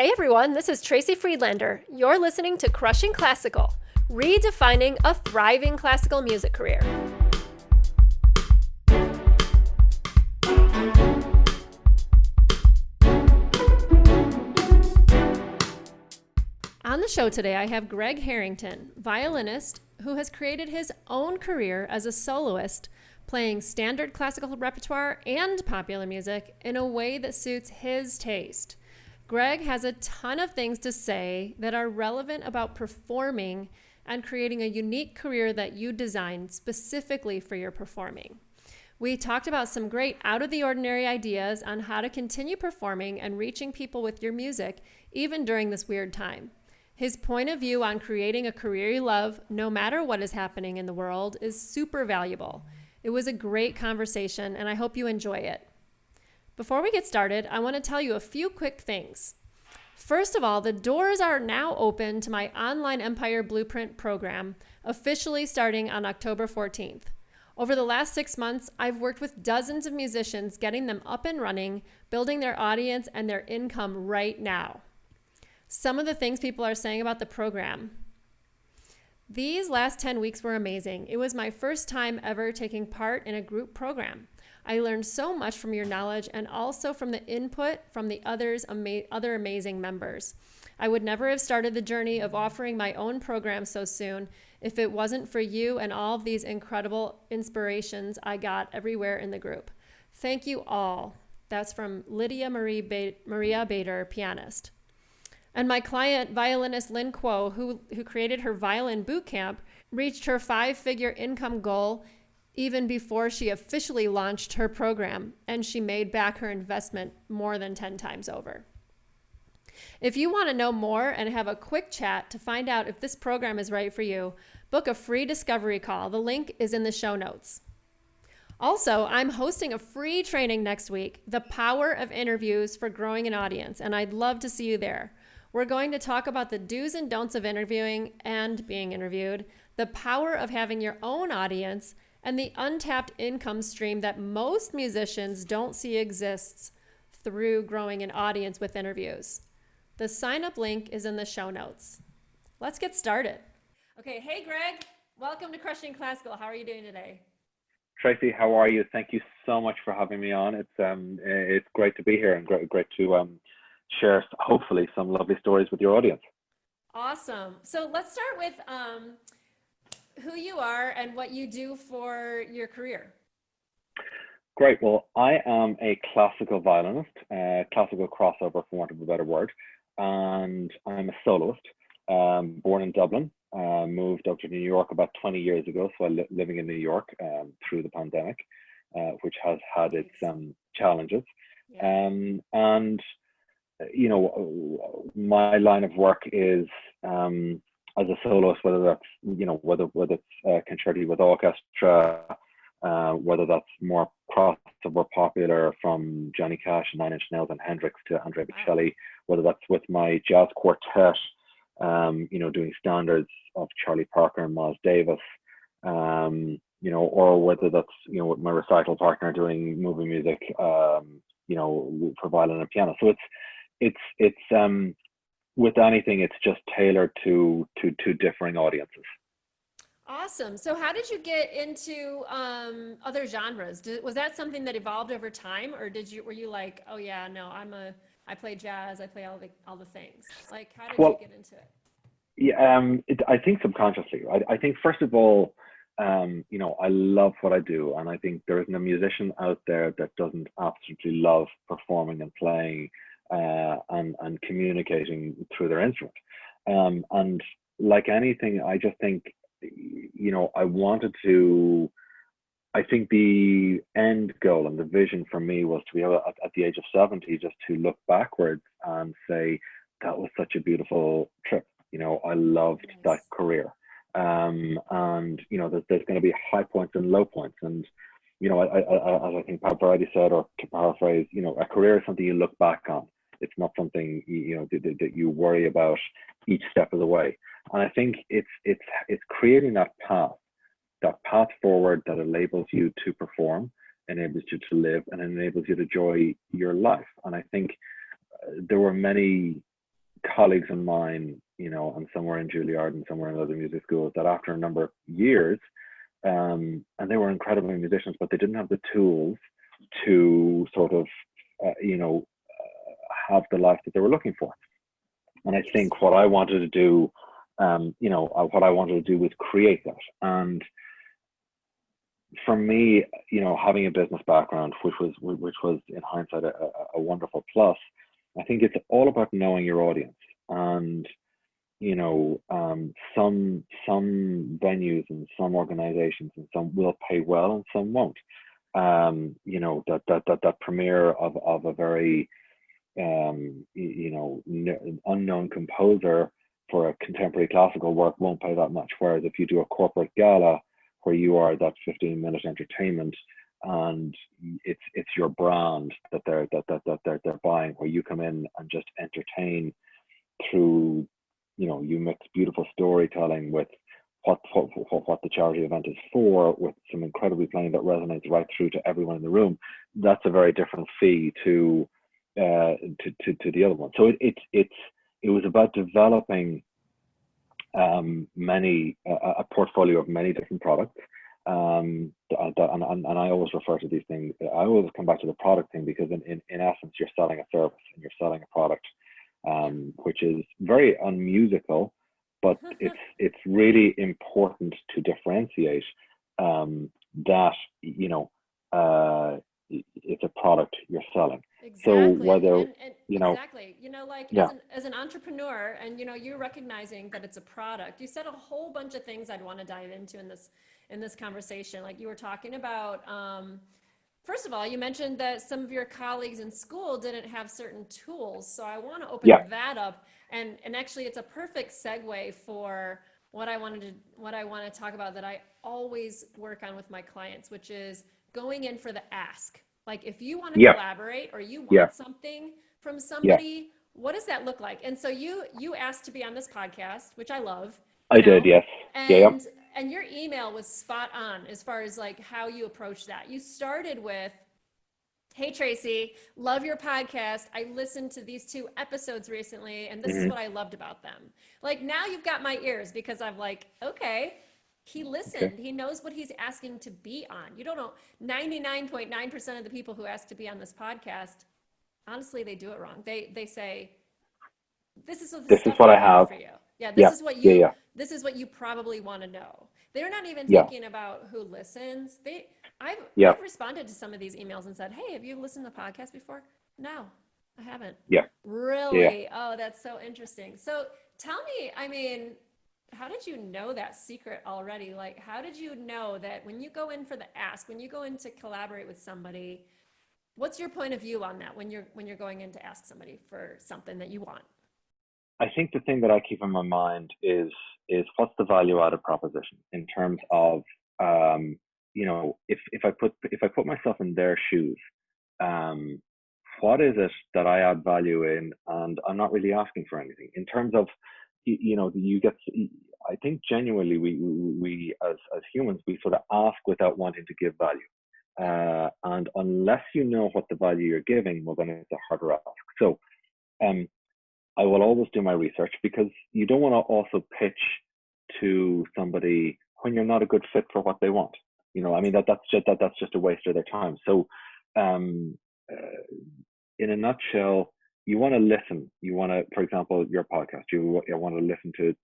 Hey everyone, this is Tracy Friedlander. You're listening to Crushing Classical, redefining a thriving classical music career. On the show today, I have Greg Harrington, violinist who has created his own career as a soloist, playing standard classical repertoire and popular music in a way that suits his taste. Greg has a ton of things to say that are relevant about performing and creating a unique career that you designed specifically for your performing. We talked about some great out-of-the-ordinary ideas on how to continue performing and reaching people with your music, even during this weird time. His point of view on creating a career you love, no matter what is happening in the world, is super valuable. It was a great conversation, and I hope you enjoy it. Before we get started, I want to tell you a few quick things. First of all, the doors are now open to my online Empire Blueprint program, officially starting on October 14th. Over the last 6 months, I've worked with dozens of musicians, getting them up and running, building their audience and their income right now. Some of the things people are saying about the program. These last 10 weeks were amazing. It was my first time ever taking part in a group program. I learned so much from your knowledge and also from the input from the other amazing members. I would never have started the journey of offering my own program so soon if it wasn't for you and all of these incredible inspirations I got everywhere in the group. Thank you all. That's from Lydia Maria Bader, pianist. And my client, violinist Lynn Kuo, who created her violin boot camp, reached her 5-figure income goal even before she officially launched her program, and she made back her investment more than 10 times over. If you want to know more and have a quick chat to find out if this program is right for you, book a free discovery call. The link is in the show notes. Also, I'm hosting a free training next week, The Power of Interviews for Growing an Audience, and I'd love to see you there. We're going to talk about the do's and don'ts of interviewing and being interviewed, the power of having your own audience, and the untapped income stream that most musicians don't see exists through growing an audience with interviews. The sign-up link is in the show notes. Let's get started. Okay, hey Greg, welcome to Crushing Classical. How are you doing today? Tracy, how are you? Thank you so much for having me on. It's great to be here and great to share hopefully some lovely stories with your audience. Awesome. So let's start with who you are and what you do for your career. Great. Well, I am a classical violinist, classical crossover, for want of a better word, and I'm a soloist. Born in Dublin, moved up to New York about 20 years ago, so living in New York through the pandemic, which has had its challenges. Yeah. And you know, my line of work is as a soloist, whether that's whether it's concerti with orchestra, whether that's more crossover popular from Johnny Cash and Nine Inch Nails and Hendrix to Andrea Bocelli, whether that's with my jazz quartet, doing standards of Charlie Parker and Miles Davis, or whether that's with my recital partner doing movie music, for violin and piano. So it's with anything, it's just tailored to differing audiences. Awesome. So how did you get into other genres? Was that something that evolved over time, or were you like, oh yeah, no, I play jazz, I play all the things. Like, how did you get into it? Yeah, I think subconsciously. I think first of all, I love what I do, and I think there isn't a musician out there that doesn't absolutely love performing and playing and communicating through their instrument. And like anything, I just think, I think the end goal and the vision for me was to be able, at the age of 70, just to look backwards and say, that was such a beautiful trip. I loved that career. And, there's going to be high points and low points. And, as I think Pavarotti said, or to paraphrase, a career is something you look back on. It's not something, that you worry about each step of the way. And I think it's creating that path forward that enables you to perform, enables you to live, and enables you to enjoy your life. And I think there were many colleagues of mine, and somewhere in Juilliard and somewhere in other music schools, that after a number of years, and they were incredible musicians, but they didn't have the tools to sort of, have the life that they were looking for. And I think what I wanted to do, what I wanted to do was create that. And for me, having a business background, which was in hindsight a wonderful plus, I think it's all about knowing your audience. And some venues and some organizations and some will pay well and some won't. That premiere of a very unknown composer for a contemporary classical work won't pay that much. Whereas if you do a corporate gala where you are that 15-minute entertainment, and it's your brand that they're buying, where you come in and just entertain through, you mix beautiful storytelling with what the charity event is for, with some incredibly playing that resonates right through to everyone in the room. That's a very different fee to the other one. So it was about developing a portfolio of many different products. And I always refer to these things. I always come back to the product thing, because in essence, you're selling a service and you're selling a product, which is very unmusical, but it's really important to differentiate that it's a product you're selling. Exactly. So whether and exactly, yeah, as an entrepreneur, and you're recognizing that it's a product. You said a whole bunch of things I'd want to dive into in this conversation. Like, you were talking about, first of all, you mentioned that some of your colleagues in school didn't have certain tools. So I want to open that up, and actually it's a perfect segue for what I want to talk about, that I always work on with my clients, which is going in for the ask. Like, if you want to collaborate or you want something from somebody, what does that look like? And so you asked to be on this podcast, which I love. I did, yes. And your email was spot on as far as like how you approach that. You started with, "Hey Tracy, love your podcast. I listened to these 2 episodes recently, and this is what I loved about them." Like, now you've got my ears, because I'm like, okay, he listened. He knows what he's asking to be on. You don't know, 99.9% of the people who ask to be on this podcast, honestly, they do it wrong. They say, this is what I have for you. Yeah, this is what you probably want to know. They're not even thinking about who listens. I've responded to some of these emails and said, "Hey, have you listened to podcasts before?" "No, I haven't." Really? Oh, that's so interesting. So tell me, I mean, how did you know that secret already? Like, how did you know that when you go in for the ask, when you go in to collaborate with somebody, what's your point of view on that when you're going in to ask somebody for something that you want? I think the thing that I keep in my mind is what's the value added proposition, in terms of if I put myself in their shoes, what is it that I add value in, and I'm not really asking for anything in terms of you get. I think genuinely we as humans, we sort of ask without wanting to give value, and unless you know what the value you're giving, well, then it's a harder ask. So I will always do my research, because you don't want to also pitch to somebody when you're not a good fit for what they want. I mean, that's just a waste of their time. So in a nutshell, you want to listen. You want to, for example, your podcast, you want to listen to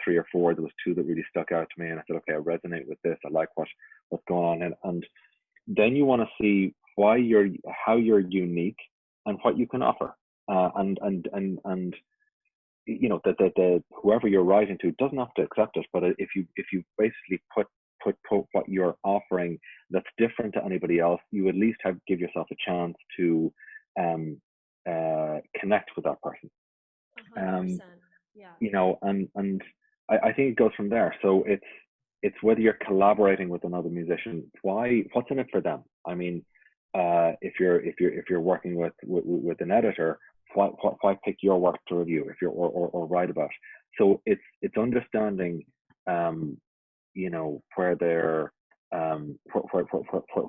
3 or 4. There was 2 that really stuck out to me, and I said, okay, I resonate with this. I like what's going on. And then you want to see how you're unique and what you can offer. And that whoever you're writing to doesn't have to accept it, but if you basically put what you're offering that's different to anybody else, you at least give yourself a chance to connect with that person. 100%. And I think it goes from there. So it's whether you're collaborating with another musician, what's in it for them? I mean, if you're working with an editor, why pick your work to review or write about? So it's understanding where they're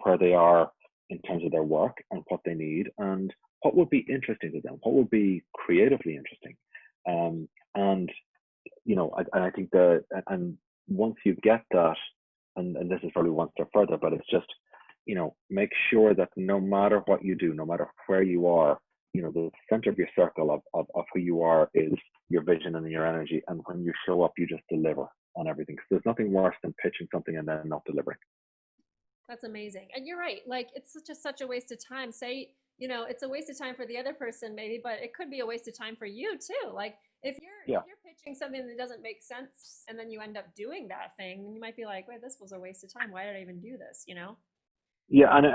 where they are in terms of their work and what they need, and what would be interesting to them, what would be creatively interesting. And and I think the and once you get that, and this is probably one step further, but it's just, make sure that no matter what you do, no matter where you are, the center of your circle of who you are is your vision and your energy. And when you show up, you just deliver on everything. Because there's nothing worse than pitching something and then not delivering. That's amazing. And you're right. Like it's such a waste of time. Say, it's a waste of time for the other person maybe, but it could be a waste of time for you too. Like if Yeah. you're pitching something that doesn't make sense and then you end up doing that thing, you might be like, "Wait, this was a waste of time. Why did I even do this?" Yeah, and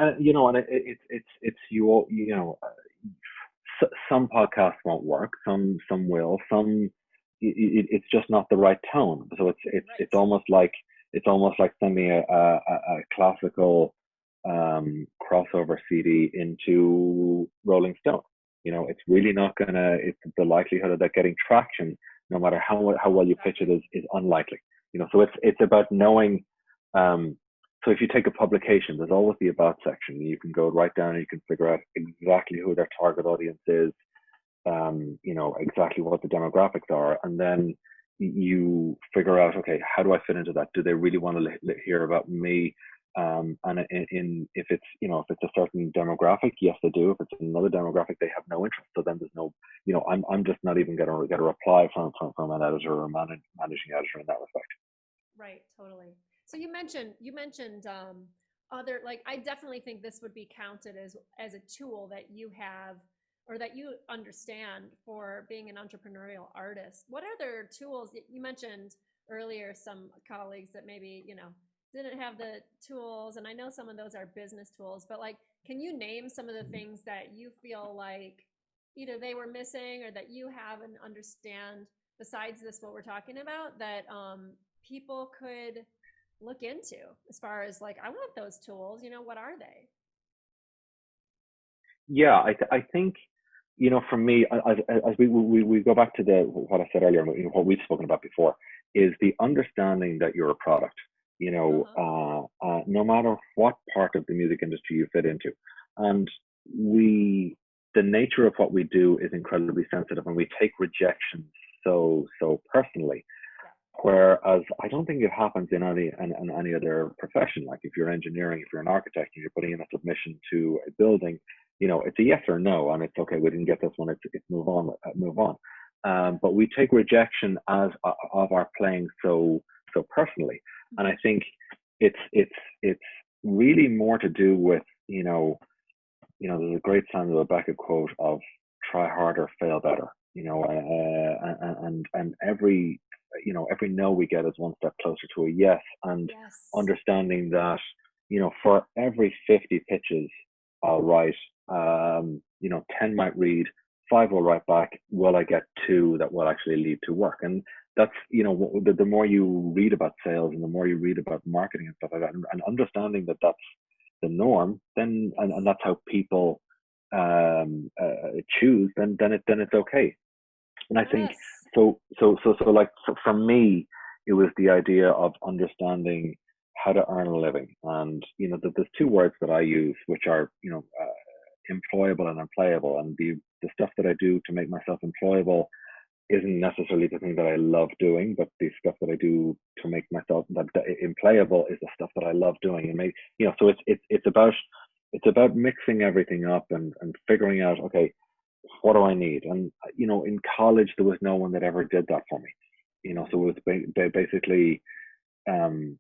it's you all, some podcasts won't work, some will, some it's just not the right tone. So Right. it's almost like sending a classical crossover CD into Rolling Stone. It's really not gonna. It's the likelihood of that getting traction, no matter how well you pitch it, Exactly. is unlikely. So it's about knowing. So if you take a publication, there's always the about section. You can go right down and you can figure out exactly who their target audience is, exactly what the demographics are, and then you figure out, okay, how do I fit into that? Do they really want to hear about me? And if it's if it's a certain demographic, yes, they do. If it's another demographic, they have no interest. So then there's no, I'm just not even going to get a reply from an editor or a managing editor in that respect. Right, totally. So you mentioned other, like, I definitely think this would be counted as a tool that you have or that you understand for being an entrepreneurial artist. What other tools you mentioned earlier? Some colleagues that maybe didn't have the tools, and I know some of those are business tools, but like, can you name some of the things that you feel like either they were missing or that you have and understand besides this what we're talking about that people could look into as far as like, I want those tools, what are they? Yeah, I think, for me, as we go back to what I said earlier, what we've spoken about before, is the understanding that you're a product. Uh-huh. No matter what part of the music industry you fit into, and the nature of what we do is incredibly sensitive, and we take rejection so personally. Yeah. Whereas I don't think it happens in any other profession. Like if you're engineering, if you're an architect, and you're putting in a submission to a building, it's a yes or no, and it's okay. We didn't get this one. It's move on, move on. Yeah. But we take rejection as of our playing so personally, and Mm-hmm. I think it's really more to do with there's a great Samuel Rebecca quote of "try harder, fail better." And every no we get is one step closer to a yes, and Yes. understanding that for every 50 pitches I'll write, 10 might read, five will write back. Will I get two that will actually lead to work? And that's the more you read about sales and the more you read about marketing and stuff like that, and understanding that that's the norm, then and Yes. that's how people choose, then it's okay. And I think Yes. so like for me, it was the idea of understanding how to earn a living. And there's two words that I use, which are employable and unplayable. And the stuff that I do to make myself employable isn't necessarily the thing that I love doing, but the stuff that I do to make myself that implayable is the stuff that I love doing. And make so it's about mixing everything up and figuring out, okay, what do I need? And in college there was no one that ever did that for me. So it was basically and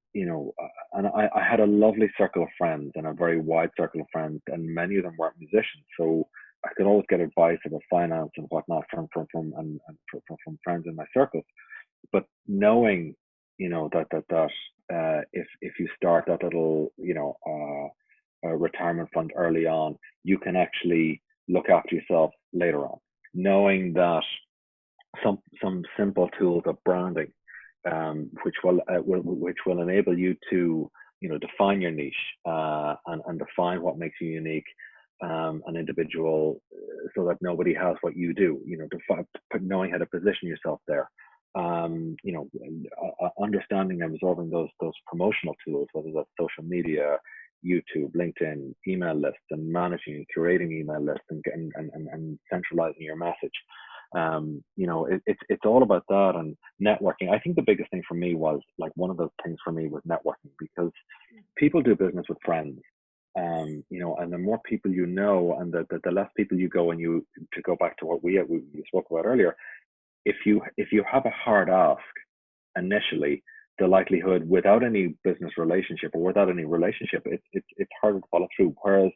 I had a lovely circle of friends and a very wide circle of friends, and many of them weren't musicians. So I could always get advice about finance and whatnot from friends in my circles. But knowing, that if you start that little, a retirement fund early on, you can actually look after yourself later on. Knowing that some simple tools of branding, which will enable you to define your niche, and define what makes you unique, an individual, so that nobody has what you do. Knowing how to position yourself there. Understanding and absorbing those promotional tools, whether that's social media, YouTube, LinkedIn, email lists, and managing and curating email lists, and centralizing your message. It's all about that and networking. I think the biggest thing for me was, like, one of the things for me was networking, because people do business with friends. Yes. And the more people you know, and the less people you go, and you to go back to what we spoke about earlier, if you have a hard ask initially, the likelihood, without any business relationship or without any relationship, it's harder to follow through. Whereas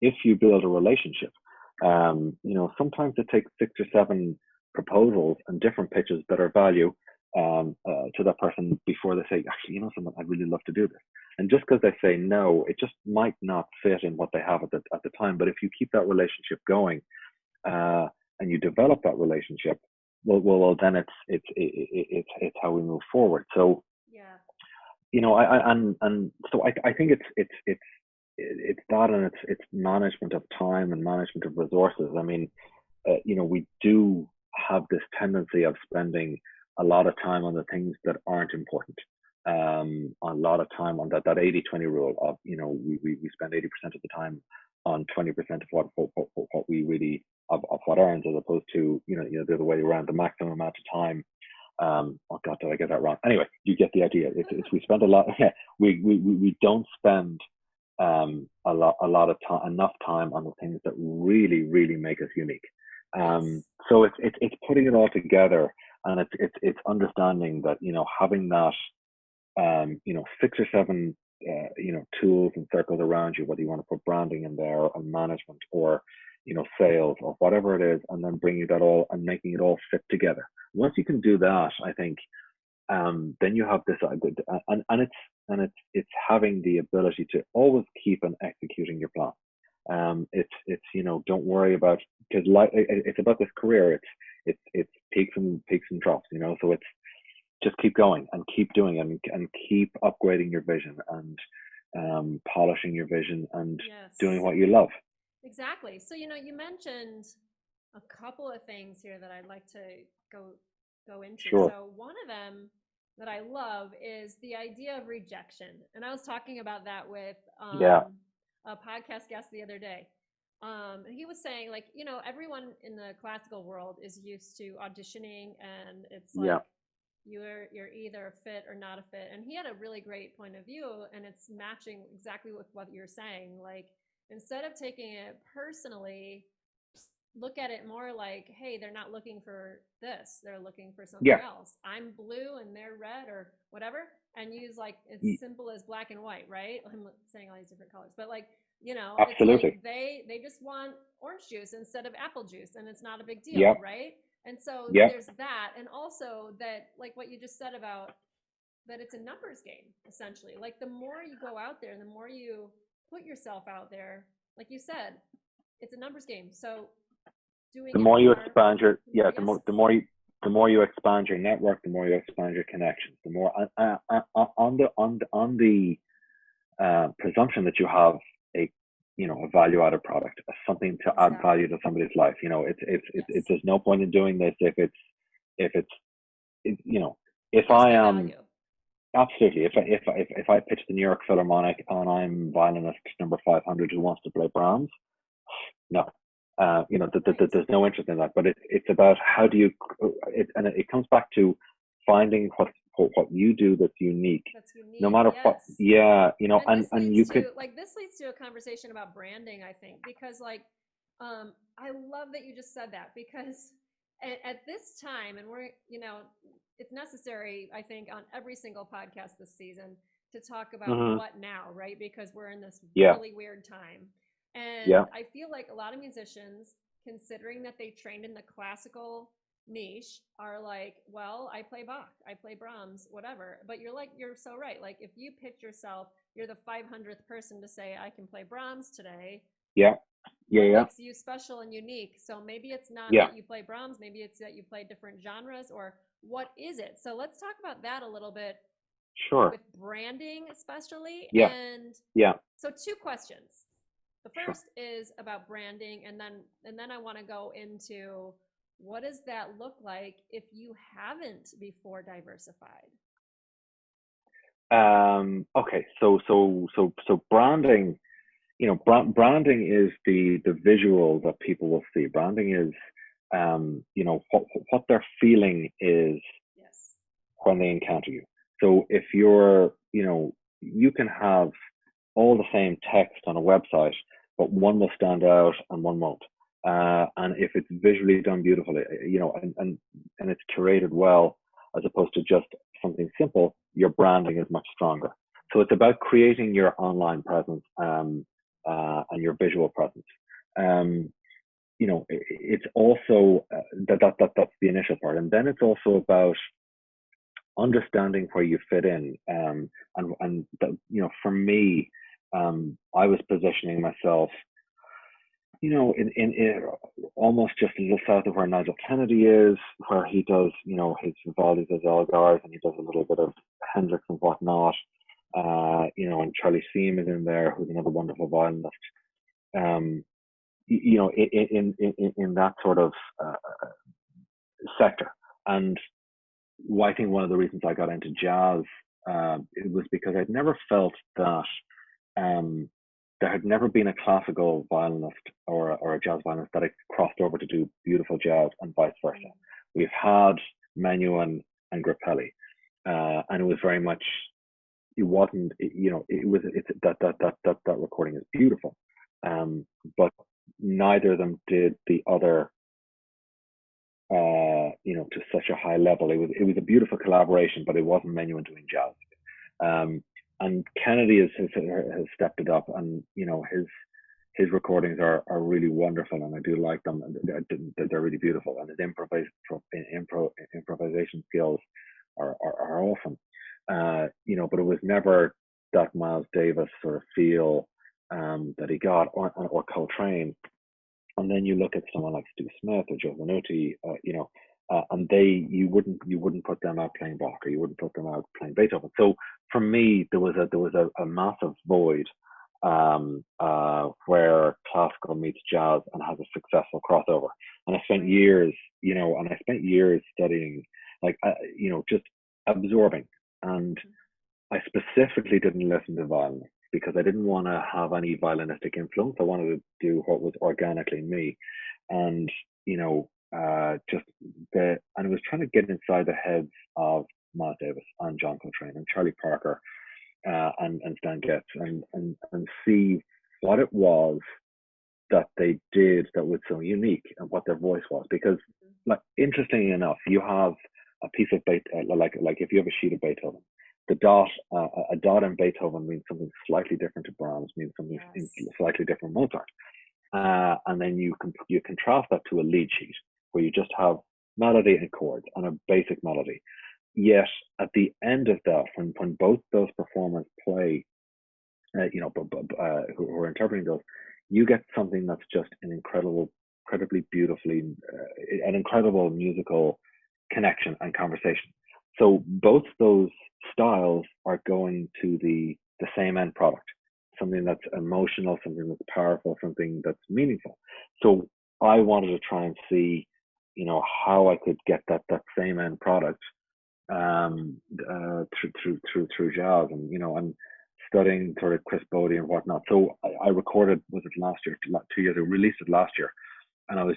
if you build a relationship, sometimes it takes 6 or 7 proposals and different pitches that are value to that person before they say, actually, someone, I'd really love to do this. And just because they say no, it just might not fit in what they have at the time. But if you keep that relationship going, and you develop that relationship, well, then it's how we move forward. So, Yeah. I think it's that, and it's management of time and management of resources. I mean, we do have this tendency of spending a lot of time on the things that aren't important. A lot of time on that 80-20 rule of, we spend 80% of the time on 20% of what we really, of what earns, as opposed to, the other way around, the maximum amount of time. Oh God, did I get that wrong? Anyway, you get the idea. It's we spend a lot. We don't spend a lot of time, enough time, on the things that really, really make us unique. Yes. So it's putting it all together, and it's understanding that, having that, 6 or 7 tools and circles around you, whether you want to put branding in there, or management, or sales, or whatever it is, and then bringing that all and making it all fit together. Once you can do that, I think, then you have this, and it's having the ability to always keep and executing your plan. It's don't worry about, because it's about this career. It's peaks and drops. So it's just keep going and keep doing it, and keep upgrading your vision, and polishing your vision, and doing Yes. what you love. Exactly. So, you mentioned a couple of things here that I'd like to go go into. Sure. So, one of them that I love is the idea of rejection. And I was talking about that with Yeah. a podcast guest the other day. And he was saying, like, everyone in the classical world is used to auditioning, and it's Yeah. like you're either a fit or not a fit. And he had a really great point of view, and it's matching exactly with what you're saying. Like, instead of taking it personally, look at it more like, hey, they're not looking for this, they're looking for something Yeah. else. I'm blue and they're red, or whatever. And use, like, it's y- simple as black and white, right? I'm saying all these different colors, but, like, it's like Absolutely. they just want orange juice instead of apple juice, and it's not a big deal, Yeah. right? And so Yeah. there's that. And also that, like what you just said about that, it's a numbers game, essentially. Like, the more you go out there and the more you put yourself out there, like you said, it's a numbers game. So The doing it more you more. expand your, yeah, the Yes. more the more you the more you expand your network, the more you expand your connections, the more, on the presumption that you have a a value added product, something to add value Exactly. to somebody's life. Yes. There's no point in doing this if it's it, you know if There's I no am, value. absolutely, if I pitch the New York Philharmonic and I'm violinist number 500 who wants to play Brahms, no. Right. There's no interest in that. But it's about how do you, and it comes back to finding what you do that's unique, That's no unique. matter what. Yes. Yeah, And and you could. this leads to a conversation about branding, I think, because, like, I love that you just said that, because at this time, and we're, it's necessary, I think, on every single podcast this season to talk about Hmm. what now, right? Because we're in this Yeah, really weird time. And yeah, I feel like a lot of musicians, considering that they trained in the classical niche, are like, well, I play Bach, I play Brahms, whatever. But you're so right. Like, if you pitch yourself, you're the 500th person to say, I can play Brahms today. yeah, yeah, What yeah, makes you special and unique? So maybe it's not yeah. that you play Brahms, maybe it's that you play different genres, or what is it? So let's talk about that a little bit, Sure. with branding, especially. Yeah, And yeah, so, two questions. The sure. first is about branding, and then I want to go into, what does that look like if you haven't before diversified? Okay. So branding. Branding is the visual that people will see. Branding is what their feeling is Yes. when they encounter you. So if you can have all the same text on a website, but one will stand out and one won't. And if it's visually done beautifully, and it's curated well, as opposed to just something simple, your branding is much stronger. So it's about creating your online presence, and your visual presence. Um, it's also that's the initial part, and then it's also about understanding where you fit in. For me, I was positioning myself, in almost just a little south of where Nigel Kennedy is, where he does, his Vivaldi's, his Elgars, and he does a little bit of Hendrix and whatnot. And Charlie Seam is in there, who's another wonderful violinist. Um, in that sort of sector. And I think one of the reasons I got into jazz, it was because I'd never felt that um, there had never been a classical violinist or a jazz violinist that had crossed over to do beautiful jazz and vice versa. We've had Menuhin and Grappelli, and it was very much. It wasn't, it was. It's that recording is beautiful, but neither of them did the other, to such a high level. It was a beautiful collaboration, but it wasn't Menuhin doing jazz. Um, and Kennedy has stepped it up, and his recordings are really wonderful, and I do like them. And they're really beautiful, and his improvisation skills are awesome. But it was never that Miles Davis sort of feel that he got, or Coltrane. And then you look at someone like Stu Smith or Joe Venuti, and you wouldn't put them out playing Bach, or you wouldn't put them out playing Beethoven. So for me, there was a massive void, where classical meets jazz and has a successful crossover. And I spent years studying, like, just absorbing. And I specifically didn't listen to violin because I didn't want to have any violinistic influence. I wanted to do what was organically me, and and I was trying to get inside the heads of Miles Davis and John Coltrane and Charlie Parker, and Stan Getz, and see what it was that they did that was so unique, and what their voice was. Because, like, interestingly enough, you have a piece of Beethoven, like if you have a sheet of Beethoven, the dot, a dot in Beethoven means something slightly different to Brahms, means something slightly different to Mozart. And then you contrast that to a lead sheet where you just have melody and chords and a basic melody. Yet at the end of that, when both those performers play, who are interpreting those, you get something that's just incredibly beautifully, an incredible musical connection and conversation. So both those styles are going to the same end product, something that's emotional, something that's powerful, something that's meaningful. So I wanted to try and see, how I could get that same end product, through jazz, and studying sort of Chris Bodie and whatnot. So I recorded, was it last year, 2 years ago, released it last year, and I was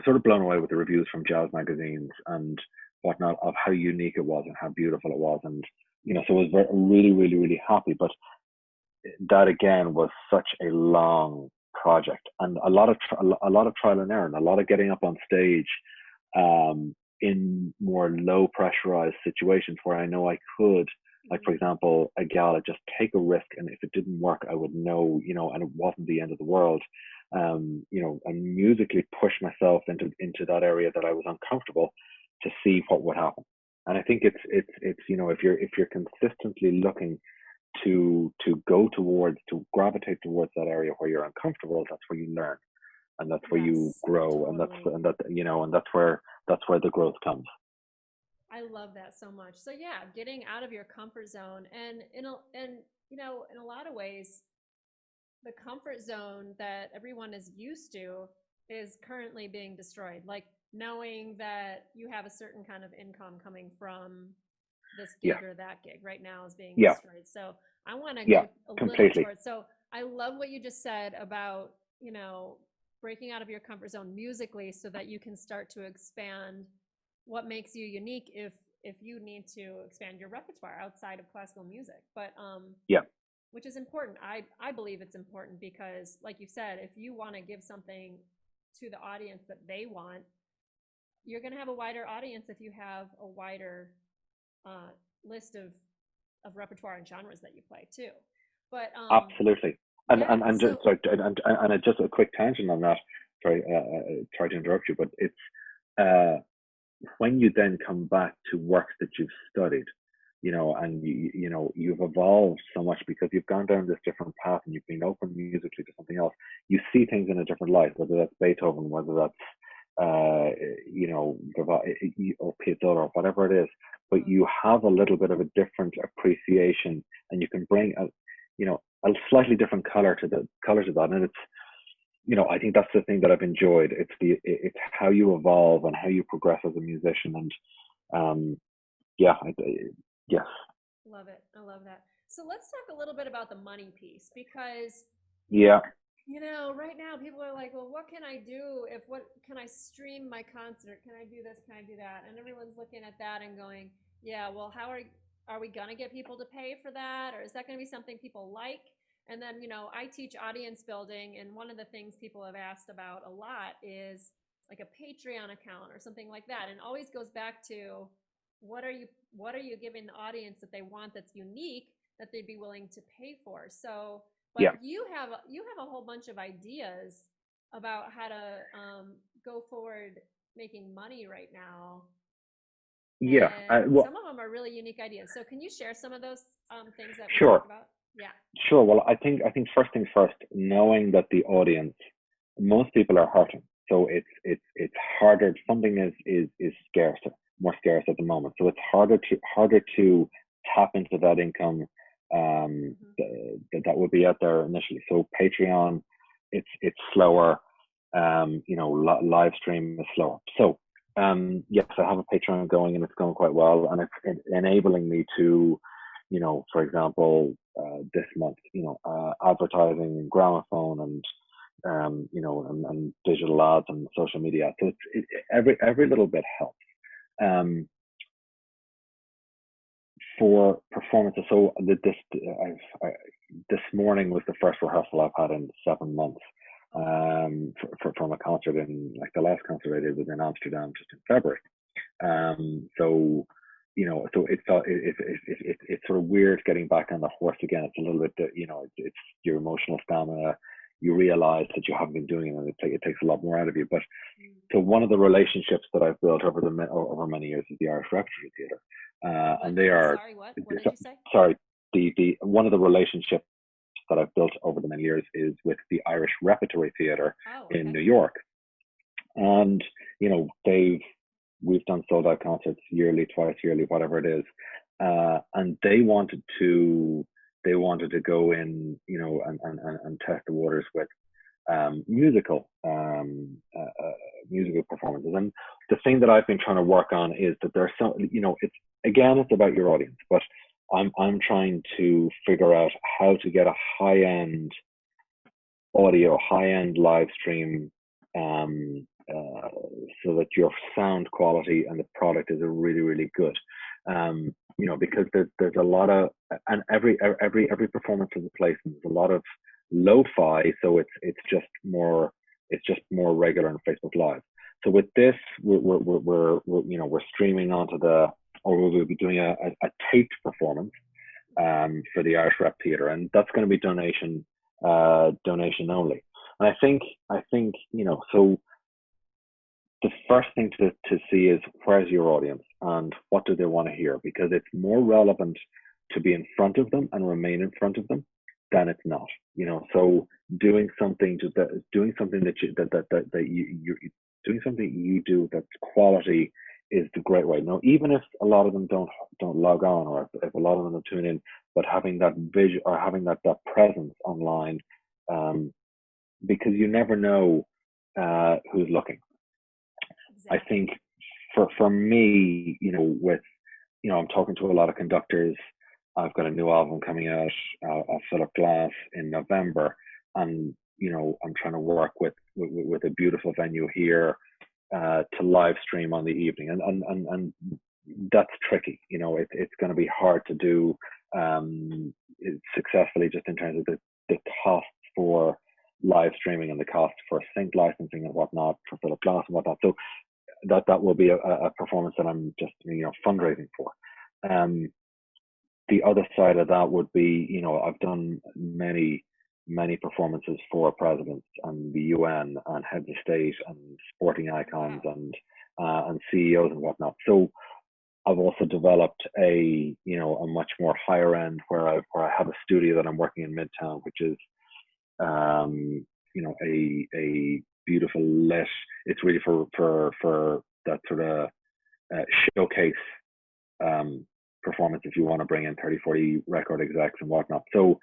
sort of blown away with the reviews from jazz magazines and whatnot of how unique it was and how beautiful it was. And so I was really, really, really happy. But that again was such a long project, and a lot of trial and error, and a lot of getting up on stage, in more low pressurized situations where I know I could, like, for example, a gala, just take a risk, and if it didn't work, I would know, and it wasn't the end of the world. And musically push myself into that area that I was uncomfortable, to see what would happen. And I think it's if you're consistently looking to gravitate towards that area where you're uncomfortable, that's where you learn, and that's where you grow, totally. and that's where the growth comes. I love that so much. So yeah, getting out of your comfort zone, and in a lot of ways, the comfort zone that everyone is used to is currently being destroyed. Like, knowing that you have a certain kind of income coming from this Yeah, gig or that gig right now is being yeah, destroyed. So I want to yeah, go a little completely. towards. So I love what you just said about, breaking out of your comfort zone musically so that you can start to expand what makes you unique if you need to expand your repertoire outside of classical music. But Yeah, which is important. I believe it's important because, like you said, if you want to give something to the audience that they want, you're going to have a wider audience if you have a wider list of repertoire and genres that you play too. But absolutely. yeah, And just so sorry, and just a quick tangent on that. Sorry, try to interrupt you, but it's uh, when you then come back to works that you've studied, and you've evolved so much because you've gone down this different path and you've been open musically to something else. You see things in a different light, whether that's Beethoven, whether that's or Piazzolla or whatever it is. But mm, you have a little bit of a different appreciation, and you can bring a slightly different color to that, and it's I think that's the thing that I've enjoyed. It's how you evolve and how you progress as a musician, and yeah, yes, love it. I love that. So let's talk a little bit about the money piece because yeah, right now people are like, well, what can I do if what can I stream my concert? Can I do this? Can I do that? And everyone's looking at that and going, yeah, well, are we gonna get people to pay for that? Or is that gonna be something people like? And then, I teach audience building, and one of the things people have asked about a lot is like a Patreon account or something like that. And it always goes back to what are you giving the audience that they want that's unique that they'd be willing to pay for? So but yeah, you have a whole bunch of ideas about how to go forward making money right now, yeah. and Well, some of them are really unique ideas. So can you share some of those things that we sure, talked about? Yeah. sure. Well, I think first things first, knowing that the audience, most people are hurting, so it's harder. Something is scarcer, more scarce at the moment, so it's harder to tap into that income Hmm. that would be out there initially. So Patreon, it's slower. Live stream is slower. So yes, I have a Patreon going and it's going quite well, and it's enabling me to, for example, this month, advertising gramophone and and digital ads and social media. So every little bit helps. Um, for performances, so this morning was the first rehearsal I've had in 7 months. Oh wow. From a concert in like the last concert I did was in Amsterdam just in February. So so it's sort of weird getting back on the horse again. It's a little bit, it's your emotional stamina. You realize that you haven't been doing it, and it takes a lot more out of you. But Mm. so one of the relationships that I've built over many years is the Irish Repertory Theatre, and What? they are Sorry, what did you say? sorry. The one of the relationships that I've built over the many years is with the Irish Repertory Theatre Oh, in okay. New York, and we've done sold out concerts yearly, twice yearly, whatever it is, and they wanted to go in, and test the waters with musical performances. And the thing that I've been trying to work on is that there's some, it's about your audience, but I'm trying to figure out how to get a high end audio, high end live stream, so that your sound quality and the product is really, really good. Because there's a lot of, and every performance is a place, and there's a lot of lo-fi, so it's just more regular on Facebook Live. So with this, we're streaming or we'll be doing a taped performance for the Irish Rep Theatre, and that's going to be donation only. And I think so the first thing to see is where's your audience and what do they want to hear, because it's more relevant to be in front of them and remain in front of them than it's not. So doing something that you do that's quality is the great way. Now, even if a lot of them don't log on, or if a lot of them don't tune in, but having that vision or having that presence online, um, because you never know who's looking. I Exactly. think for me, with I'm talking to a lot of conductors. I've got a new album coming out of Philip Glass in November, and I'm trying to work with a beautiful venue here to live stream on the evening, and that's tricky. It's going to be hard to do successfully, just in terms of the costs for live streaming and the cost for sync licensing and whatnot for Philip Glass and whatnot. So that will be a performance that I'm just fundraising for. The other side of that would be, I've done many performances for presidents and the UN and heads of state and sporting icons and CEOs and whatnot. So I've also developed a much more higher end where I have a studio that I'm working in Midtown, which is a beautiful lit. It's really for that sort of showcase performance if you want to bring in 30-40 record execs and whatnot. So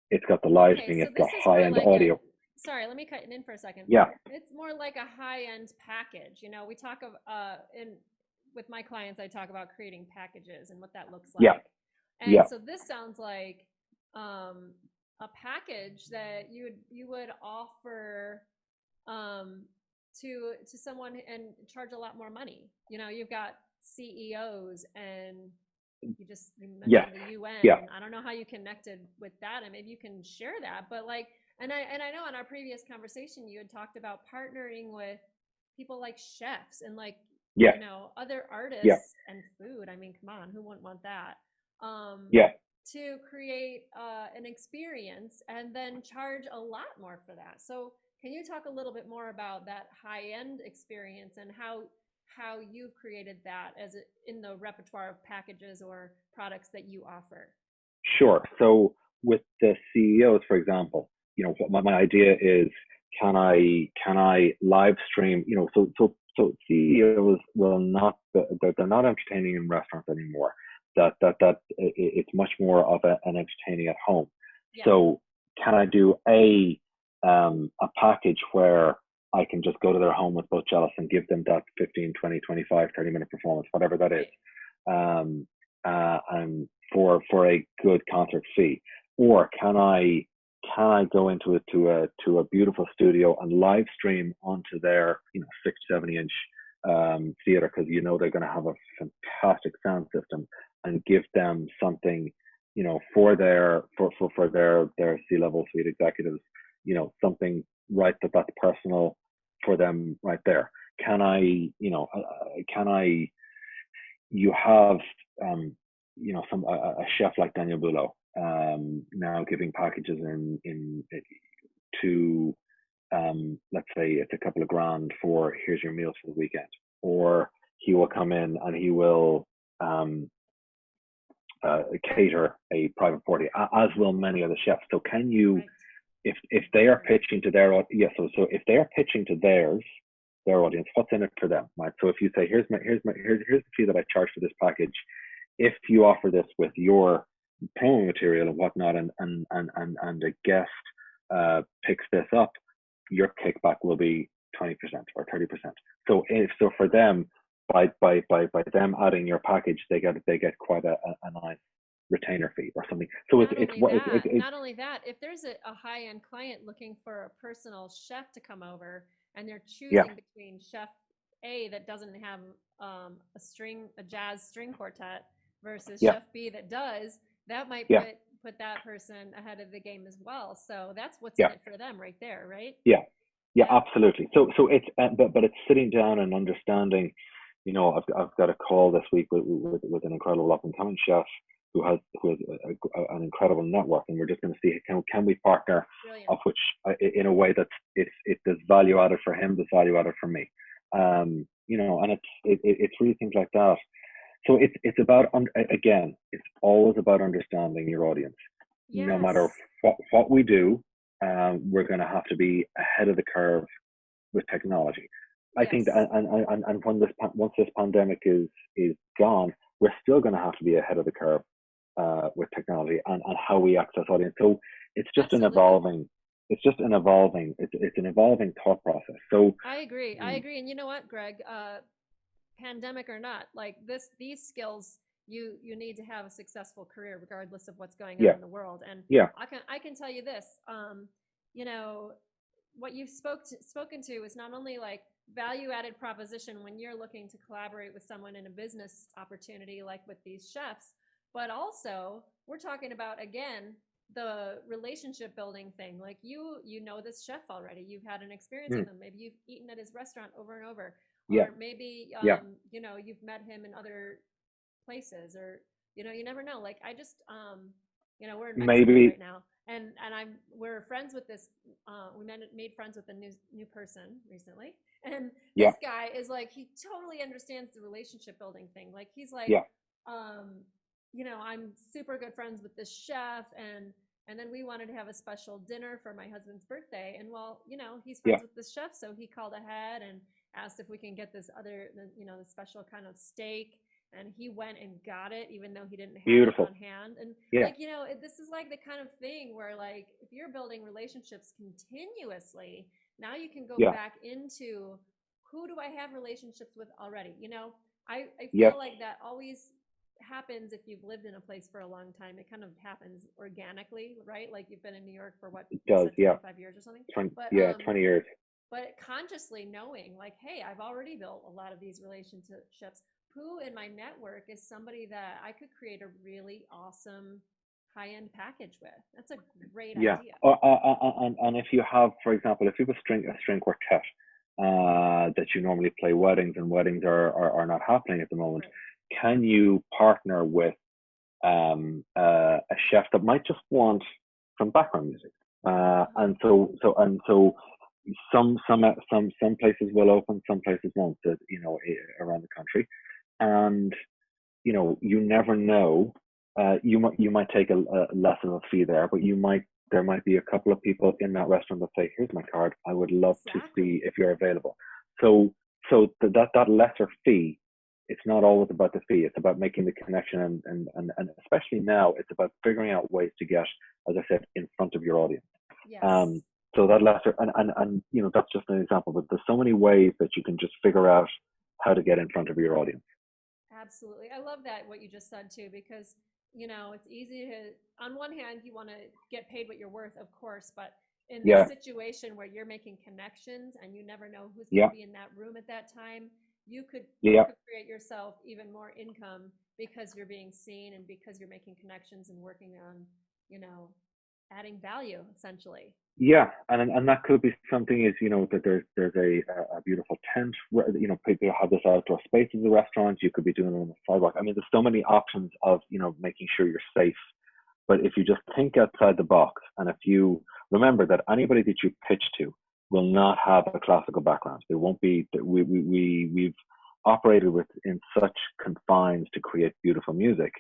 it's got the lighting, it's got high end audio. Sorry, let me cut in for a second. Yeah. It's more like a high end package. We talk of with my clients, I talk about creating packages and what that looks like. Yeah. And so this sounds like a package that you would offer to someone and charge a lot more money. You've got CEOs and you mentioned the UN. Yeah. I don't know how you connected with that, and maybe you can share that. But and I know in our previous conversation you had talked about partnering with people like chefs and other artists and food. I mean, come on, who wouldn't want that? To create an experience and then charge a lot more for that. So can you talk a little bit more about that high-end experience and how you've created that in the repertoire of packages or products that you offer? Sure. So with the CEOs, for example, what my idea is, can I live stream? So CEOs will not, they're not entertaining in restaurants anymore. That it's much more of an entertaining at home. Yeah. So can I do a package where I can just go to their home with both cellists and give them that 15, 20, 25, 30-minute performance, whatever that is, and for a good concert fee? Or can I go into a beautiful studio and live stream onto their 60-70 inch theater, because they're going to have a fantastic sound system, and give them something for their C-level suite executives, something right that's personal for them right there. You have a chef like Daniel Bulo now giving packages in to let's say it's a couple of grand for here's your meals for the weekend, or he will come in and he will cater a private party, as will many other chefs. So can you, right, if they are pitching to their so if they are pitching to their audience, what's in it for them, right? So if you say here's the fee that I charge for this package, if you offer this with your promo material and whatnot, and a guest picks this up, your kickback will be 20% or 30%. So for them, by them adding your package, they get quite a nice retainer fee or something. So not only that, if there's a high-end client looking for a personal chef to come over, and they're choosing between Chef A that doesn't have a jazz string quartet versus Chef B that does, that might put that person ahead of the game as well. So that's what's in it for them right there, right? Yeah, absolutely. So it's but it's sitting down and understanding. I've got a call this week with an incredible up and coming chef who has an incredible network, and we're just going to see can we partner, of which in a way that there's value added for him, there's value added for me, and it's really things like that. So it's about, again, it's always about understanding your audience. Yes. No matter what we do, we're going to have to be ahead of the curve with technology. I think that, and once this pandemic is gone, we're still going to have to be ahead of the curve with technology and how we access audience. So it's just an evolving thought process. So I agree. And you know what, Greg? Pandemic or not, these skills, you need to have a successful career regardless of what's going on in the world. And I can tell you this, what you've spoken to is not only like value added proposition when you're looking to collaborate with someone in a business opportunity like with these chefs, but also we're talking about again the relationship building thing. Like you know this chef already, you've had an experience with Mm, him, maybe you've eaten at his restaurant over and over, yeah, or maybe yeah, you know, you've met him in other places, or you know, you never know. Like I just you know, we're in Mexico maybe, right now, and we're friends with this we made friends with a new person recently, and yeah, this guy is like, he totally understands the relationship building thing. Like he's like, yeah, um you know, I'm super good friends with this chef, and then we wanted to have a special dinner for my husband's birthday, and well, you know, he's yeah, friends with this chef, so he called ahead and asked if we can get this other, you know, the special kind of steak, and he went and got it even though he didn't have it beautiful. on hand. And Yeah, like, you know, this is like the kind of thing where like if you're building relationships continuously, now you can go yeah, back into who do I have relationships with already, you know. I yes, feel like that always happens if you've lived in a place for a long time. It kind of happens organically, right? Like you've been in New York for what it you does. said, Yeah, 25 years or something. 20, But yeah, 20 years. consciously knowing like, hey, I've already built a lot of these relationships. Who in my network is somebody that I could create a really awesome high-end package with? That's a great Yeah, idea. and if you have, for example, if you have a string quartet that you normally play weddings, and weddings are not happening at the moment, Right. can you partner with a chef that might just want some background music? Uh-huh. And so some places will open, some places won't. You know, around the country, and you know, you never know. You might take a less of a fee there, but there might be a couple of people in that restaurant that say, "Here's my card. I would love to see Exactly. if you're available." So that lesser fee, it's not always about the fee. It's about making the connection, and especially now, it's about figuring out ways to get, as I said, in front of your audience. Um, Yes. so that lesser, and you know, that's just an example, but there's so many ways that you can just figure out how to get in front of your audience. Absolutely. I love that what you just said too, because you know, it's easy to, on one hand, you want to get paid what you're worth, of course, but in this Yeah, situation where you're making connections and you never know who's going to yeah, be in that room at that time, you yeah. could create yourself even more income because you're being seen and because you're making connections and working on, you know, adding value essentially. Yeah, and that could be something, is, you know, that there's a beautiful tent where, you know, people have this outdoor space in the restaurant. You could be doing it on the sidewalk. I mean, there's so many options of, you know, making sure you're safe. But if you just think outside the box, and if you remember that anybody that you pitch to will not have a classical background, they won't be. We've operated within such confines to create beautiful music,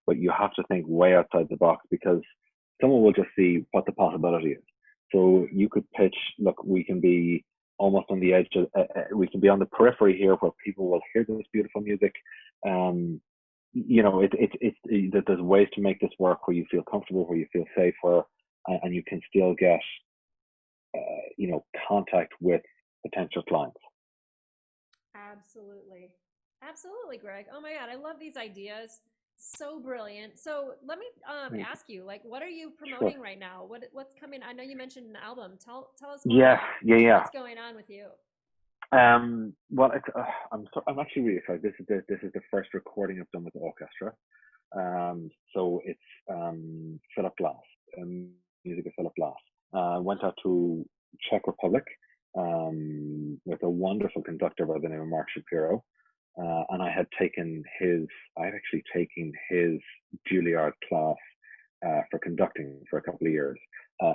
but you have to think way outside the box, because someone will just see what the possibility is. So Mm, you could pitch, look, we can be almost on the edge of, we can be on the periphery here where people will hear this beautiful music. Um, you know, that there's ways to make this work where you feel comfortable, where you feel safe, where, and you can still get, you know, contact with potential clients. absolutely. Absolutely, Greg. Oh my God, I love these ideas. So brilliant. So let me Thank you. ask you, like, what are you Sure. promoting right now? What's coming? I know you mentioned an album. Tell us more Yeah, about yeah, yeah. what's going on with you. Well, I'm actually really excited. This is the first recording I've done with the orchestra. So it's Philip Glass, music of Philip Glass. Went out to Czech Republic with a wonderful conductor by the name of Mark Shapiro. And I had actually taken his Juilliard class for conducting for a couple of years.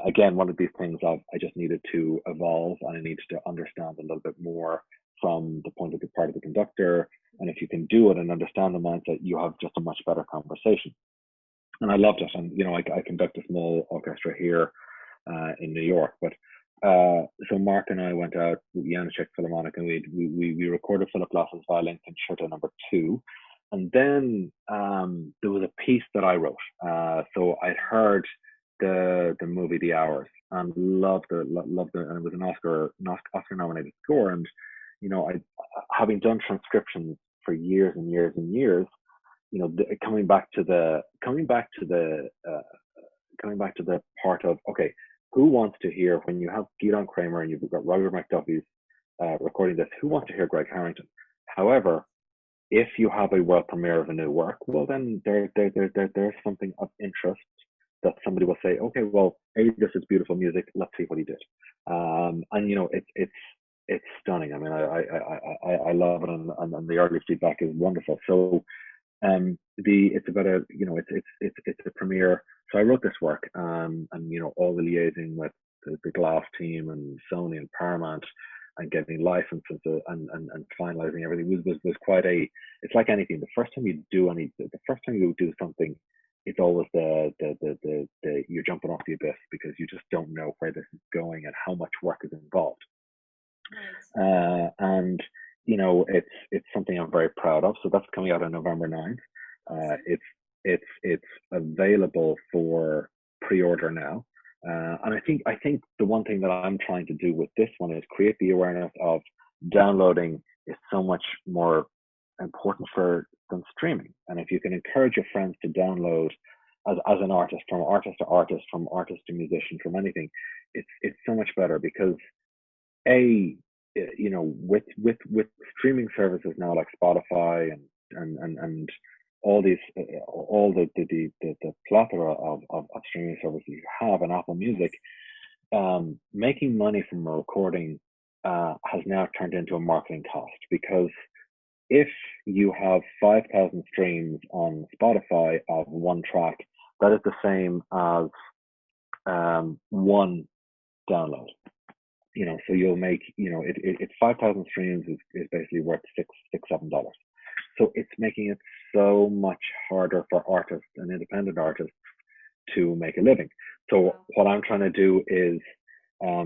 Again, one of these things I just needed to evolve, and I needed to understand a little bit more from the point of the part of the conductor. And if you can do it and understand the mindset, you have just a much better conversation. And I loved it. And you know, I conduct a small orchestra here in New York. But so Mark and I went out with Janicek Philharmonic, and we recorded Philip Glass's Violin Concerto number 2. And then there was a piece that I wrote. So I'd heard the movie The Hours and loved it, and it was an Oscar nominated score. And you know, I, having done transcriptions for years and years and years, you know, coming back to the part of, okay, who wants to hear when you have Gidon Kramer and you've got Roger McDuffie's recording this? Who wants to hear Greg Harrington? However, if you have a world premiere of a new work, well, then there's something of interest that somebody will say, okay, well, this is beautiful music. Let's see what he did. And you know, it's stunning. I mean, I love it, and the early feedback is wonderful. So it's about a, you know, it's a premiere. So I wrote this work, and you know, all the liaising with the Glass team and Sony and Paramount, and getting licenses and finalizing everything was quite a. It's like anything. The first time you do something, it's always the you're jumping off the abyss because you just don't know where this is going and how much work is involved. Right. And you know, it's something I'm very proud of. So that's coming out on November 9th. Awesome. It's available for pre-order now. And I think the one thing that I'm trying to do with this one is create the awareness of downloading is so much more important for than streaming. And if you can encourage your friends to download as an artist, from artist to artist, from artist to musician, from anything, it's so much better because a you know, with streaming services now like Spotify and all these all the plethora of streaming services you have and Apple Music, making money from a recording has now turned into a marketing cost, because if you have 5,000 streams on Spotify of one track, that is the same as one download. You know, so you'll make, you know, it's 5,000 streams is basically worth $7. So it's making it so much harder for artists and independent artists to make a living. So what I'm trying to do is,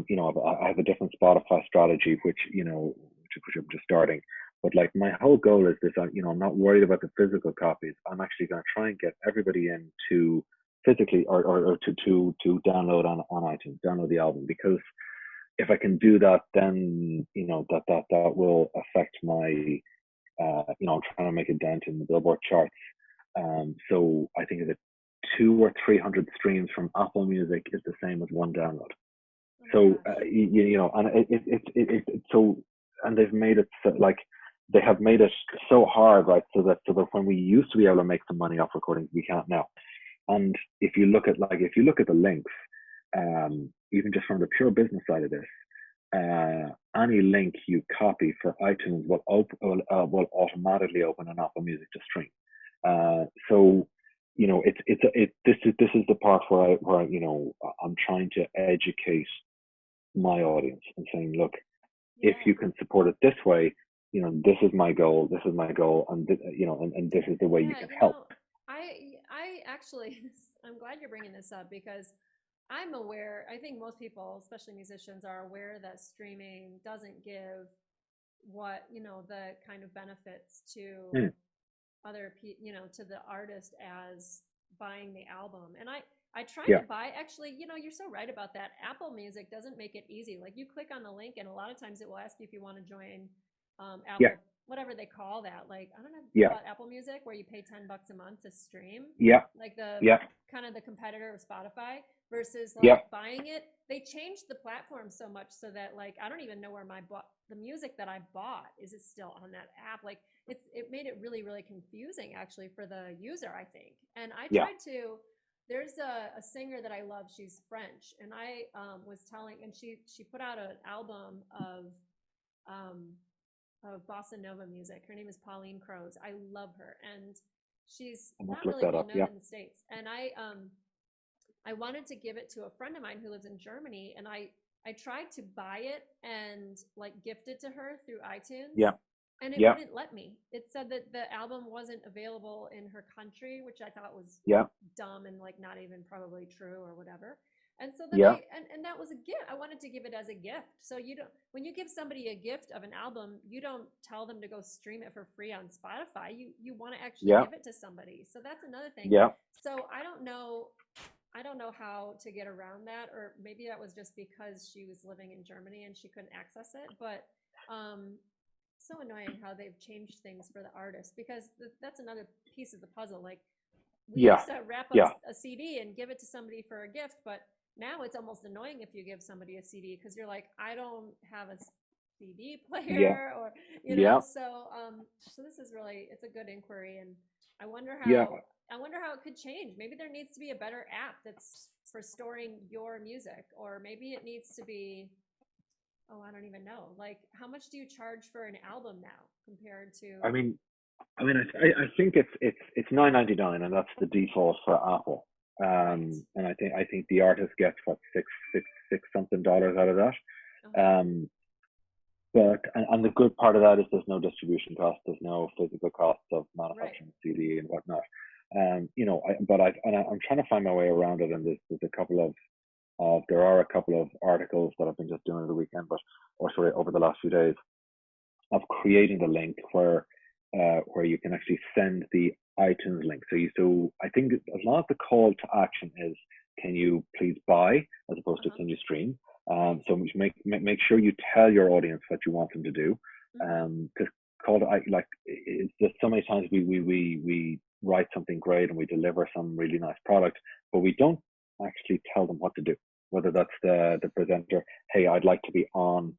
you know, I have a different Spotify strategy, which, you know, which I'm just starting. But like my whole goal is this, you know, I'm not worried about the physical copies. I'm actually going to try and get everybody in to physically or to download on iTunes, download the album, because if I can do that, then you know that will affect my you know, I'm trying to make a dent in the Billboard charts. So I think that 200 or 300 streams from Apple Music is the same as one download. Oh So my gosh. you know, and it so, and they've made it so, like they have made it so hard, right? So that when we used to be able to make some money off recordings, we can't now. And if you look at the links, even just from the pure business side of this, any link you copy for iTunes will automatically open an Apple Music to stream. So you know, this is the part where you know, I'm trying to educate my audience and saying, look, if Yeah. you can support it this way, you know, this is my goal, and you know, and this is the way you Yeah, can you help. know, I actually I'm glad you're bringing this up because I'm aware, I think most people, especially musicians, are aware that streaming doesn't give what, you know, the kind of benefits to Mm, you know, to the artist as buying the album. And I try to yeah, buy, actually, you know, you're so right about that. Apple Music doesn't make it easy. Like you click on the link and a lot of times it will ask you if you want to join yeah, Apple, whatever they call that. Like, I don't know, yeah, about Apple Music where you pay $10 a month to stream, yeah, like the yeah, kind of the competitor of Spotify versus yeah, like buying it. They changed the platform so much so that like I don't even know where the music that I bought is it still on that app. Like it made it really really confusing actually for the user, I think. And I yeah. tried to, there's a singer that I love, she's French, and I was telling, and she put out an album um, of bossa nova music. Her name is Pauline Crows. I love her, and she's I must not look really that well up. known Yeah, in the States. And I wanted to give it to a friend of mine who lives in Germany, and I tried to buy it and like gift it to her through iTunes, yeah, and it yeah, wouldn't let me. It said that the album wasn't available in her country, which I thought was yeah, dumb and like not even probably true or whatever. And so then yeah, and that was a gift. I wanted to give it as a gift. So you don't, when you give somebody a gift of an album, you don't tell them to go stream it for free on Spotify. You want to actually yeah, give it to somebody. So that's another thing. yeah. So I don't know how to get around that, or maybe that was just because she was living in Germany and she couldn't access it. But um, so annoying how they've changed things for the artist, because that's another piece of the puzzle. Like we Yeah, used to wrap up yeah, a CD and give it to somebody for a gift, but now it's almost annoying if you give somebody a CD because you're like, I don't have a CD Yeah, player, or yeah, so this is really, it's a good inquiry, and I wonder yeah. how I wonder how it could change. Maybe there needs to be a better app that's for storing your music, or maybe it needs to be, oh, I don't even know. Like, how much do you charge for an album now compared I to, mean, I think it's 9.99, and that's the default for Apple. right? And I think the artist gets what six something dollars out of that. Uh-huh. Um, but the good part of that is there's no distribution cost, there's no physical costs of Right. manufacturing CD and whatnot. I'm trying to find my way around it, and there's a couple of there are a couple of articles that I've been just doing over the weekend, but or sorry, over the last few days, of creating the link where you can actually send the iTunes link. So I think as long as the call to action is, can you please buy, as opposed to Uh-huh. can you stream. Right. So make sure you tell your audience what you want them to do. Mm-hmm. Because call to like it's just so many times we write something great and we deliver some really nice product, but we don't actually tell them what to do. Whether that's the presenter, hey, I'd like to be on,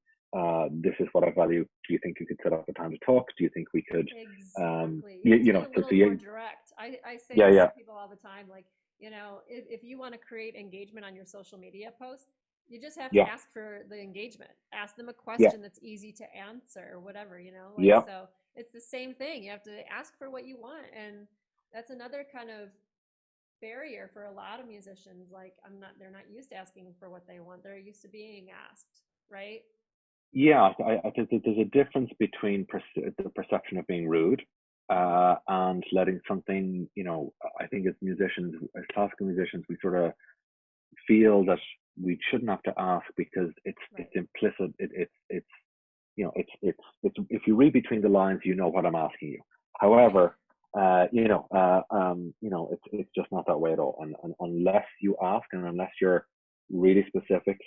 this is what I value. Do you think you could set up a time to talk? Do you think we could, Exactly. You you, have to you be know, a so, little so more yeah, direct. I say yeah, this yeah, to people all the time. Like, if you want to create engagement on your social media post, you just have to yeah, ask for the engagement. Ask them a yeah, question that's easy to answer or whatever, like, yeah, so it's the same thing. You have to ask for what you want. And that's another kind of barrier for a lot of musicians. Like, they're not used to asking for what they want. They're used to being asked, right? yeah. I think that there's a difference between the perception of being rude, Mm-hmm. and letting something, I think as musicians, as classical musicians, we sort of feel that we shouldn't have to ask because it's Right. implicit. It's if you read between the lines, you know what I'm asking you. Right. However, it's just not that way at all. And unless you ask, and unless you're really specific,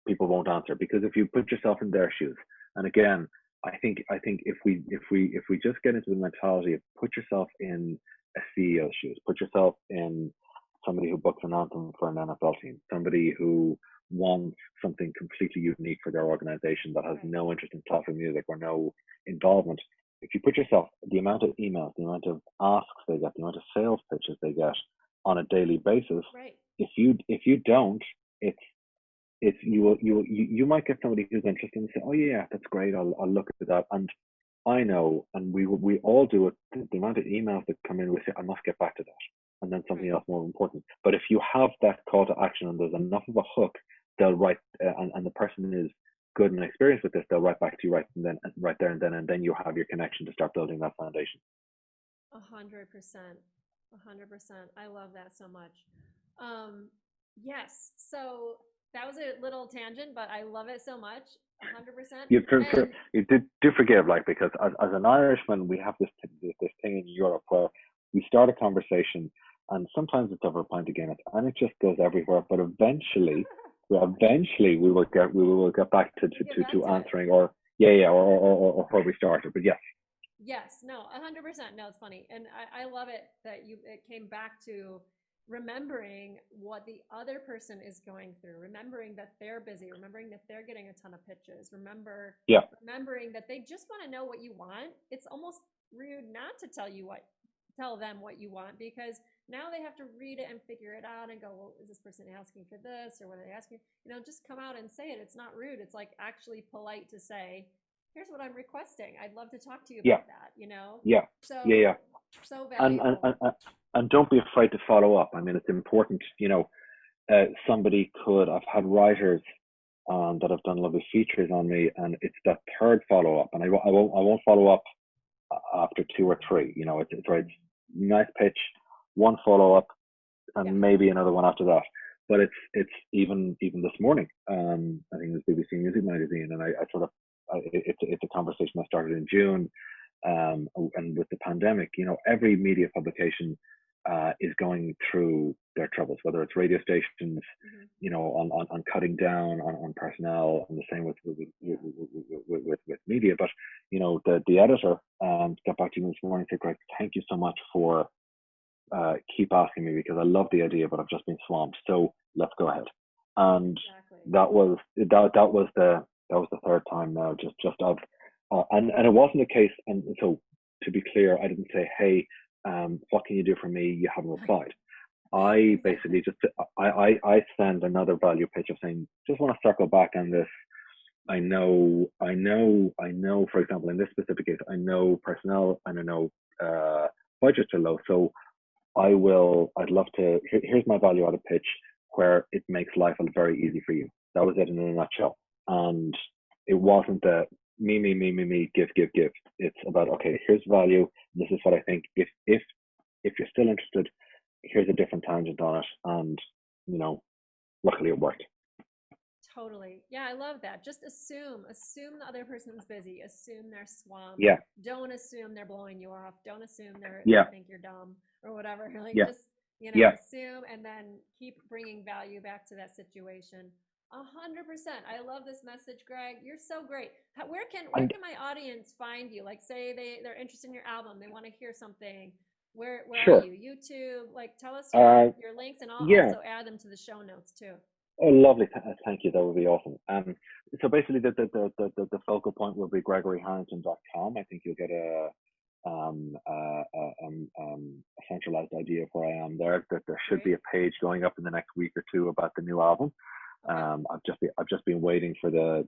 people won't answer, because if you put yourself in their shoes, and again, I think if we just get into the mentality of put yourself in a CEO's shoes, put yourself in somebody who books an anthem for an NFL team, somebody who wants something completely unique for their organization that has Right. no interest in classical music or no involvement. If you put yourself, the amount of emails, the amount of asks they get, the amount of sales pitches they get on a daily basis, Right. if you don't, it's you might get somebody who's interested and say, oh yeah, that's great, I'll look at that. And I know, and we all do it. The amount of emails that come in, we say, I must get back to that, and then something Right. else more important. But if you have that call to action and there's enough of a hook, they'll write, and the person is good and experienced with this, they'll write back to you right there and then you have your connection to start building that foundation. 100%. 100%. I love that so much. Yes. So that was a little tangent, but I love it so much. 100%. You And you do forgive, like, because as an Irishman, we have this thing in Europe where we start a conversation, and sometimes it's over a pint of Guinness, and it just goes everywhere. But eventually we will get back to we get back to it. answering, or yeah, yeah, or where we started. But yes, Yes, no, 100%. No, it's funny. And I love it that it came back to remembering what the other person is going through, remembering that they're busy, remembering that they're getting a ton of pitches, yeah, remembering that they just want to know what you want. It's almost rude not to tell them what you want, because now they have to read it and figure it out and go, well, is this person asking for this, or what are they asking? Just come out and say it. It's not rude. It's like actually polite to say, here's what I'm requesting. I'd love to talk to you yeah, about that. yeah, yeah, So, yeah. so and and, valuable. and and don't be afraid to follow up. I mean, it's important. Somebody could. I've had writers, that have done lovely features on me, and it's that third follow up, and I won't follow up after two or three. It's right. Nice pitch, one follow up, Yeah. and maybe another one after that. But it's even this morning. I think it was BBC Music Magazine, and I sort of it's a conversation I started in June, and with the pandemic, every media publication is going through their troubles, whether it's radio stations, Hmm. on cutting down on personnel, and the same Yeah. with media. But the editor got back to me this morning and said, "Greg, thank you so much for keep asking me because I love the idea, but I've just been swamped. So let's go ahead. And Exactly. that was the third time now. Just of and it wasn't a case. And so to be clear, I didn't say, hey, what can you do for me? You haven't replied. I Exactly. basically just I send another value pitch of saying, just want to circle back on this. I know. For example, in this specific case, I know personnel and I know budgets are low. So I'd love to. Here's my value added pitch where it makes life very easy for you. That was it in a nutshell. And it wasn't a me, give. It's about, okay, here's value. This is what I think. If you're still interested, here's a different tangent on it. And, you know, luckily it worked. Totally. Yeah, I love that. Just assume the other person's busy. Assume they're swamped. Yeah, Don't assume they're blowing you off. Don't assume they yeah, think you're dumb or whatever. Like yeah, just, yeah. assume and then keep bringing value back to that situation. 100%. I love this message, Greg. You're so great. Where And can my audience find you? Like say they're interested in your album, they want to hear something. Where are sure. you? YouTube? Like tell us Uh, your links and I'll yeah. also add them to the show notes too. Oh, lovely. Thank you. That would be awesome. So basically, the focal point will be gregoryharrington.com. I think you'll get a centralized idea of where I am there. That there should be Great. a page going up in the next week or two about the new album. Okay. I've just been waiting for the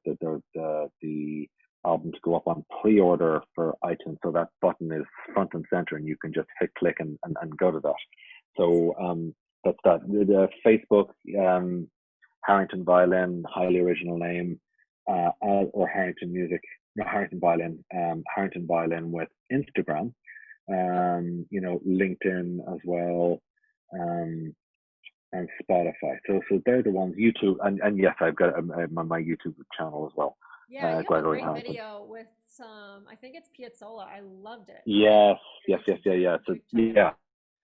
album to go up on pre-order for iTunes, so that button is front and center, and you can just hit click and go to that. So Awesome. that's that. The Facebook, Harrington Violin, highly original name, or Harrington Music, not Harrington Violin, Harrington Violin with Instagram, Okay. LinkedIn as well, um, and Spotify. So they're the ones. YouTube, and yes, I've got my YouTube channel as well, Yeah, you have a Gregory great Harrington. video with some, I think it's Piazzolla. I loved it. Yes, Your yes, yes, YouTube yeah, channel. yeah. You So should check it yeah, out.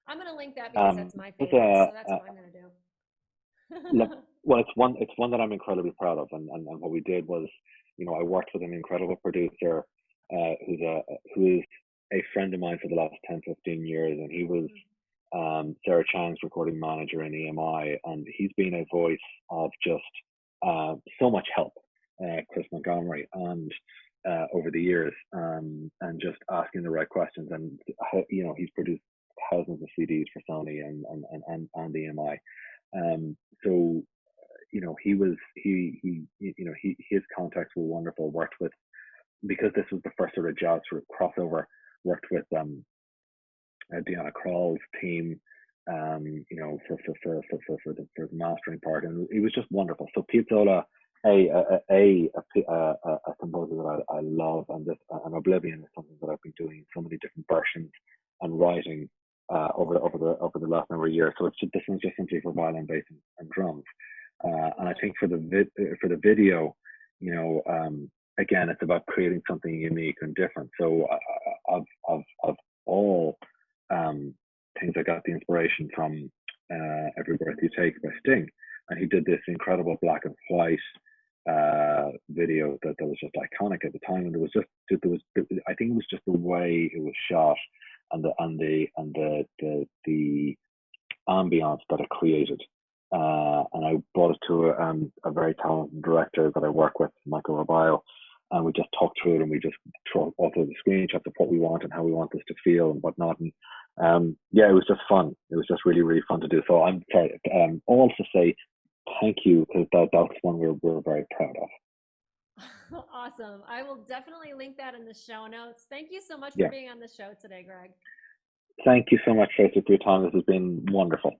I'm gonna link that because that's my it's favorite, so that's what I'm gonna look, do. well, it's one that I'm incredibly proud of, and what we did was, I worked with an incredible producer, who is a friend of mine for the last 10, 15 years, and he was Sarah Chang's recording manager in EMI, and he's been a voice of just so much help, Chris Montgomery, and over the years, and just asking the right questions, and he's produced thousands of CDs for Sony and EMI. So he was his contacts were wonderful. Worked with, because this was the first sort of jazz sort of crossover. Worked with Deanna Krall's team, for the mastering part, and it was just wonderful. So Piazzolla, a composer that I love, and Oblivion is something that I've been doing in so many different versions and writing over the last number of years. So this one's just simply for violin, bass, and drums. And I Love it. think for the video, again, it's about creating something unique and different. So of all things, I got the inspiration from Every Breath You Take by Sting, and he did this incredible black and white video that was just iconic at the time, and I think it was just the way it was shot and the ambiance that it created. And I brought it to a very talented director that I work with, Michael Rabile, and we just talked through it, and we just all through the screenshots of what we want and how we want this to feel and whatnot. And yeah, it was just fun. It was just really, really fun to do. So I'm sorry, all to say thank you, because that's one we're very proud of. Awesome. I will definitely link that in the show notes. Thank you so much for Yeah. being on the show today, Greg. Thank you so much, Tracy, for your time. This has been wonderful.